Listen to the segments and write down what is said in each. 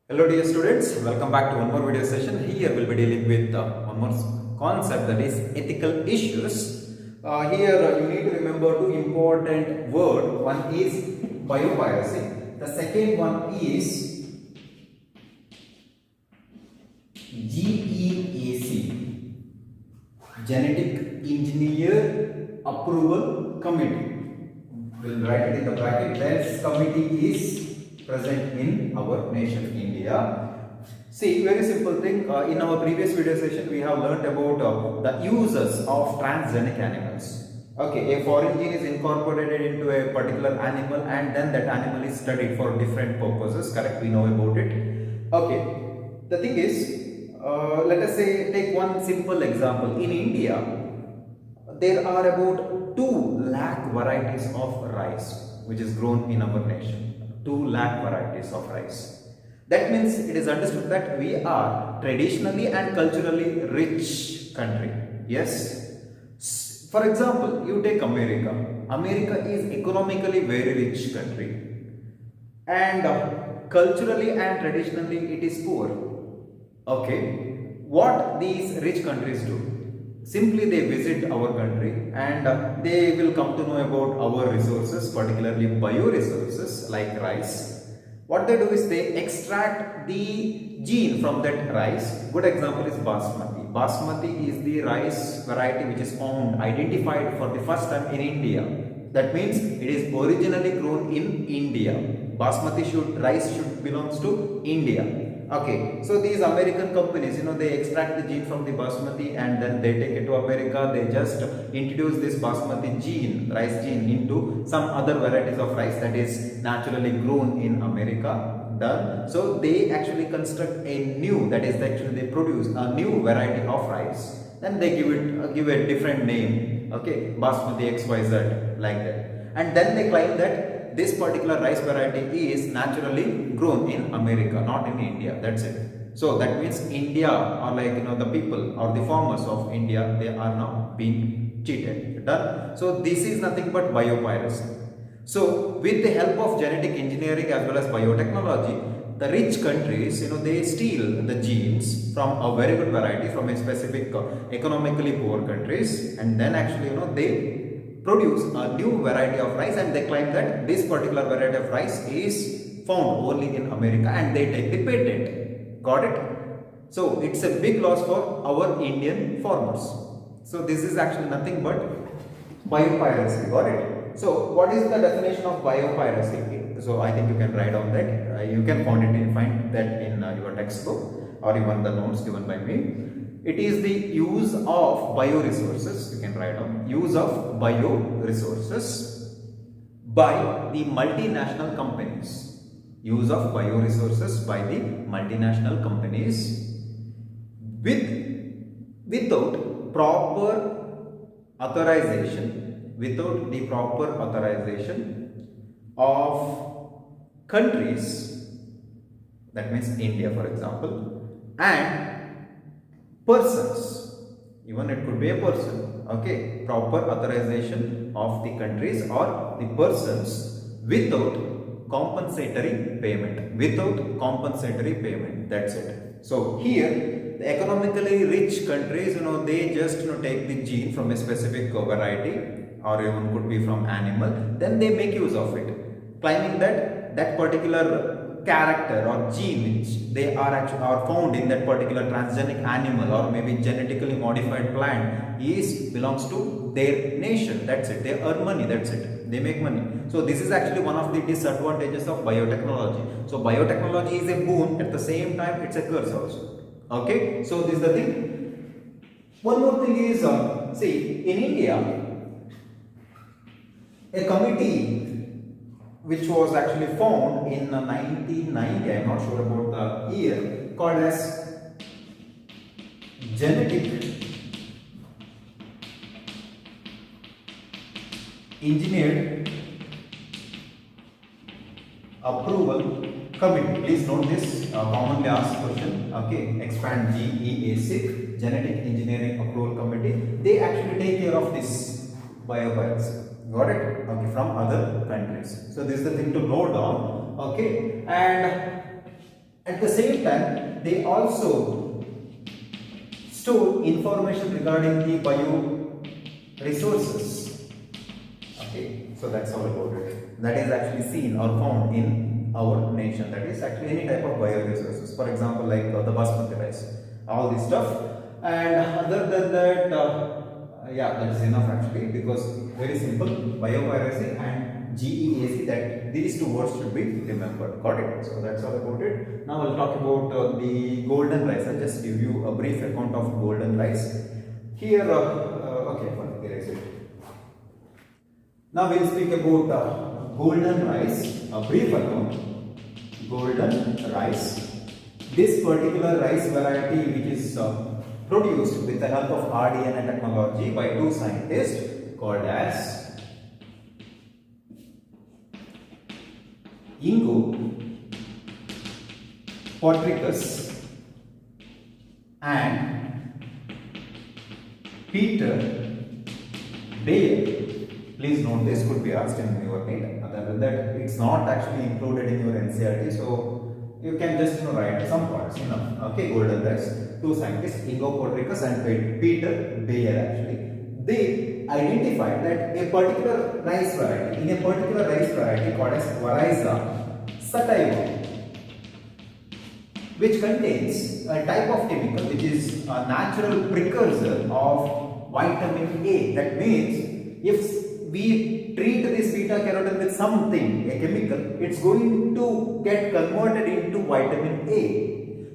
Hello dear students, welcome back to one more video session. Here we'll be dealing with one more concept, that is ethical issues. Here you need to remember two important words. One is biopiracy. The second one is GEAC, Genetic Engineer Approval Committee. We'll write it in the bracket. This committee is present in our nation India. See, very simple thing. In our previous video session, we have learnt about the uses of transgenic animals. Okay, a foreign gene is incorporated into a particular animal, and then that animal is studied for different purposes. Correct? We know about it. Okay. The thing is, let us say, take one simple example. In India, there are about 2 lakh varieties of rice which is grown in our nation. 2 lakh varieties of rice. That means it is understood that we are traditionally and culturally rich country. Yes. For example, you take America. America is economically very rich country, and culturally and traditionally it is poor. Okay. What these rich countries do? Simply they visit our country, and they will come to know about our resources, particularly bioresources like rice. What they do is they extract the gene from that rice. Good example is basmati. Basmati is the rice variety which is found, identified for the first time in India. That means it is originally grown in India. Basmati rice should belongs to India. Okay, so these American companies, they extract the gene from the basmati and then they take it to America. They just introduce this basmati gene, rice gene, into some other varieties of rice that is naturally grown in America. Done. So they actually construct a new, that is actually they produce a new variety of rice. Then they give a different name. Okay, basmati XYZ, like that. And then they claim that this particular rice variety is naturally grown in America, not in India. That's it. So that means India, or the people or the farmers of India, they are now being cheated. Done. So this is nothing but biopiracy. So with the help of genetic engineering as well as biotechnology, the rich countries, they steal the genes from a very good variety from a specific economically poor countries, and then actually, they produce a new variety of rice, and they claim that this particular variety of rice is found only in America, and they take the patent. Got it? So it's a big loss for our Indian farmers. So this is actually nothing but biopiracy. Got it? So what is the definition of biopiracy? So I think you can write on that. You can find that in your textbook or even the notes given by me. It is the use of bioresources, you can write down, use of bioresources by the multinational companies. Use of bioresources by the multinational companies without proper authorization, of countries, that means India for example, and persons, even it could be a person. Okay, proper authorization of the countries or the persons without compensatory payment. That's it. So here the economically rich countries, they just take the gene from a specific variety, or even could be from animal, then they make use of it, claiming that that particular character or gene which they are found in that particular transgenic animal or maybe genetically modified plant belongs to their nation. That's it. They earn money. That's it. They make money. So this is actually one of the disadvantages of biotechnology. So biotechnology is a boon, at the same time it's a curse also. Okay, so this is the thing. One more thing is, see, in India, a committee which was actually formed in 1990, I am not sure about the year, called as Genetic Engineered Approval Committee. Please note this commonly asked question. Okay, expand GEAC, Genetic Engineering Approval Committee. They actually take care of this biopiracy. Got it? Okay, from other countries. So this is the thing to note down. Okay, and At the same time, they also store information regarding the bio resources. Okay, so that's all about it. That is actually seen or found in our nation. That is actually any type of bio resources. For example, like the basmati rice, all this stuff. And other than that, yeah, that's enough actually, because very simple, biopiracy and GEAC, that these two words should be remembered. Got it? So that's all about it. Now I'll talk about the golden rice. I'll just give you a brief account of golden rice. Here, okay, fine, erase it. Now we'll speak about golden rice, a brief account. Golden rice. This particular rice variety, which is produced with the help of RDNA technology by two scientists called as Ingo Portricus and Peter Bayer. Please note, this could be asked in your NEET. Other than that, it's not actually included in your NCERT, so you can just write some parts. Okay, golden rice. Two scientists, Ingo Portricus and Peter Bayer, actually, they identified that a particular rice variety, in a particular rice variety called as Oryza sativa, which contains a type of chemical which is a natural precursor of vitamin A. That means if we treat this beta carotene with something, a chemical, it's going to get converted into vitamin A.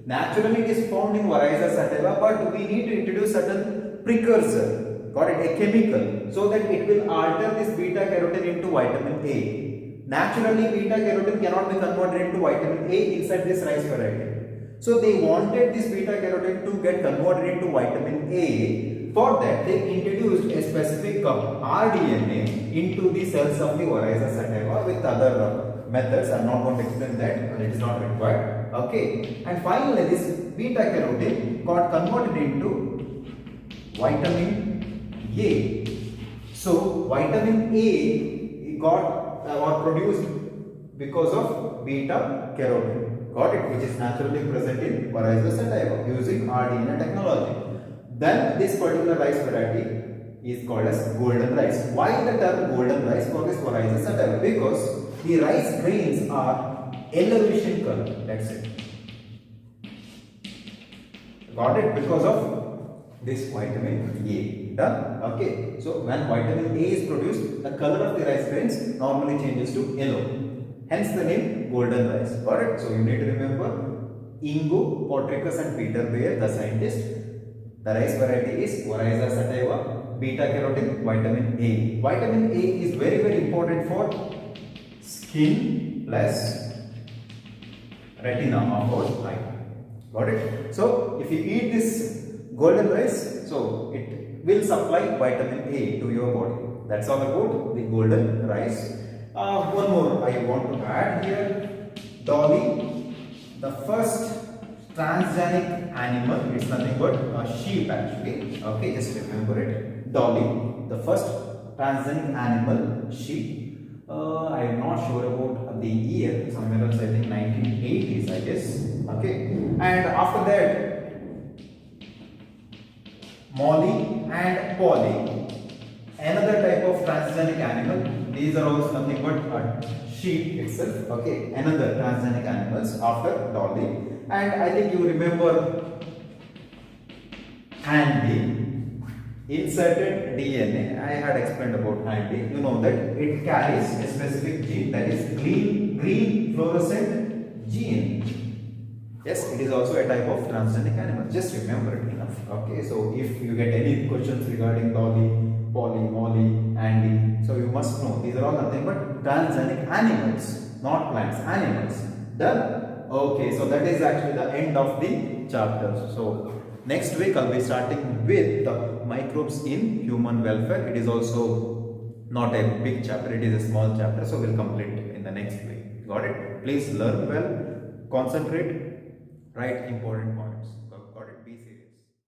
Naturally, it is found in Oryza sativa, but we need to introduce certain precursor, got it, a chemical, so that it will alter this beta carotene into vitamin A. Naturally, beta carotene cannot be converted into vitamin A inside this rice variety. So they wanted this beta carotene to get converted into vitamin A. For that, they introduced a specific rDNA into the cells of the Oryza sativa with other methods. I am not going to explain that, it is not required. Okay, and finally this beta carotene got converted into vitamin A. So vitamin A got or produced because of beta carotene, got it, which is naturally present in Oryza sativa using rDNA technology. Then this particular rice variety is called as golden rice. Why the term golden rice for this Oryza sativa? Because the rice grains are yellowish color. That's it. Got it? Because of this vitamin A. Done? Okay. So when vitamin A is produced, the color of the rice grains normally changes to yellow. Hence the name golden rice. Got it? So you need to remember Ingo Portricus and Peter Bayer, the scientists. The rice variety is Oryza sativa, beta carotene, vitamin A. Vitamin A is very, very important for skin plus retina of our eye. Got it? So if you eat this golden rice, so it will supply vitamin A to your body. That's all about the golden rice. One more I want to add here. Dolly, the first transgenic animal, it's nothing but a sheep actually. Okay, just remember it. Dolly, the first transgenic animal, sheep. I am not sure about the year, somewhere else I think 1980s, I guess. Okay, and after that, Molly and Polly, another type of transgenic animal. These are also nothing but sheep itself. Okay, another transgenic animals after Dolly. And I think you remember Handy, inserted DNA. I had explained about Handy. You know that it carries a specific gene, that is green fluorescent gene. Yes, it is also a type of transgenic animal. Just remember it enough. Okay, so if you get any questions regarding Dolly, Polly, Molly, Andy, so you must know these are all nothing but transgenic animals, not plants, animals. Done? Okay, so that is actually the end of the chapter. So next week I'll be starting with the microbes in human welfare. It is also not a big chapter, it is a small chapter, so we'll complete in the next week. Got it? Please learn well, concentrate, write important points.